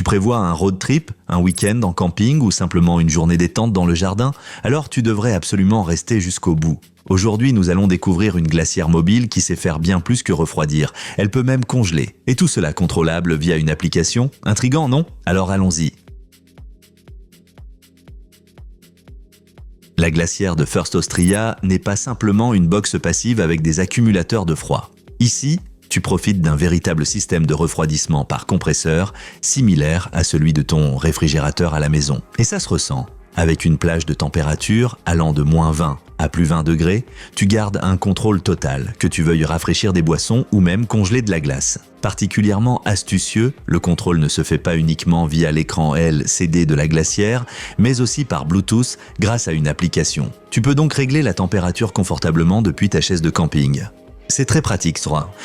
prévois un road trip, un week-end en camping ou simplement une journée détente dans le jardin? Alors tu devrais absolument rester jusqu'au bout. Aujourd'hui, nous allons découvrir une glacière mobile qui sait faire bien plus que refroidir. Elle peut même congeler. Et tout cela contrôlable via une application? Intriguant, non? Alors allons-y. La glacière de First Austria n'est pas simplement une box passive avec des accumulateurs de froid. Ici, tu profites d'un véritable système de refroidissement par compresseur, similaire à celui de ton réfrigérateur à la maison. Et ça se ressent. Avec une plage de température allant de -20 à +20 degrés, tu gardes un contrôle total, que tu veuilles rafraîchir des boissons ou même congeler de la glace. Particulièrement astucieux, le contrôle ne se fait pas uniquement via l'écran LCD de la glacière, mais aussi par Bluetooth grâce à une application. Tu peux donc régler la température confortablement depuis ta chaise de camping. C'est très pratique,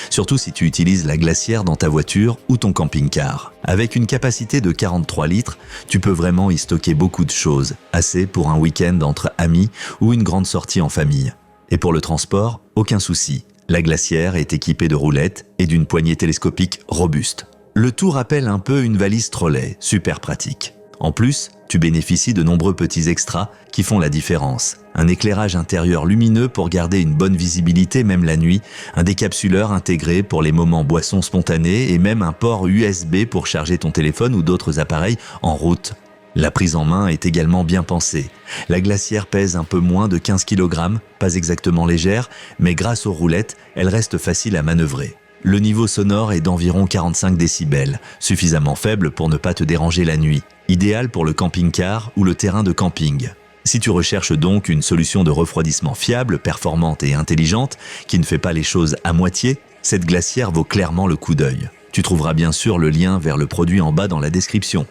surtout si tu utilises la glacière dans ta voiture ou ton camping-car. Avec une capacité de 43 litres, tu peux vraiment y stocker beaucoup de choses, assez pour un week-end entre amis ou une grande sortie en famille. Et pour le transport, aucun souci. La glacière est équipée de roulettes et d'une poignée télescopique robuste. Le tout rappelle un peu une valise trolley, super pratique. En plus, tu bénéficies de nombreux petits extras qui font la différence. Un éclairage intérieur lumineux pour garder une bonne visibilité même la nuit, un décapsuleur intégré pour les moments boissons spontanés et même un port USB pour charger ton téléphone ou d'autres appareils en route. La prise en main est également bien pensée. La glacière pèse un peu moins de 15 kg, pas exactement légère, mais grâce aux roulettes, elle reste facile à manœuvrer. Le niveau sonore est d'environ 45 décibels, suffisamment faible pour ne pas te déranger la nuit. Idéal pour le camping-car ou le terrain de camping. Si tu recherches donc une solution de refroidissement fiable, performante et intelligente, qui ne fait pas les choses à moitié, cette glacière vaut clairement le coup d'œil. Tu trouveras bien sûr le lien vers le produit en bas dans la description.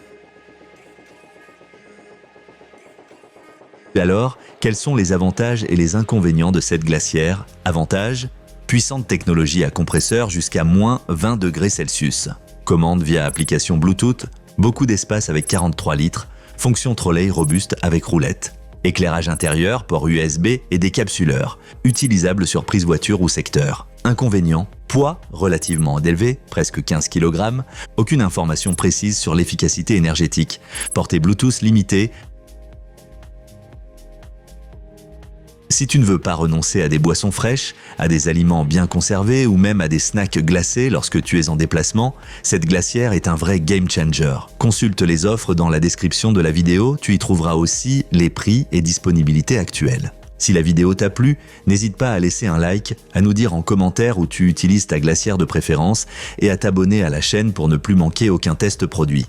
Alors, quels sont les avantages et les inconvénients de cette glacière? Avantages: puissante technologie à compresseur jusqu'à -20 degrés Celsius. Commande via application Bluetooth, beaucoup d'espace avec 43 litres, fonction trolley robuste avec roulette. Éclairage intérieur, port USB et décapsuleur, utilisable sur prise voiture ou secteur. Inconvénient: poids relativement élevé, presque 15 kg, aucune information précise sur l'efficacité énergétique. Portée Bluetooth limitée. Si tu ne veux pas renoncer à des boissons fraîches, à des aliments bien conservés ou même à des snacks glacés lorsque tu es en déplacement, cette glacière est un vrai game changer. Consulte les offres dans la description de la vidéo, tu y trouveras aussi les prix et disponibilités actuelles. Si la vidéo t'a plu, n'hésite pas à laisser un like, à nous dire en commentaire où tu utilises ta glacière de préférence et à t'abonner à la chaîne pour ne plus manquer aucun test produit.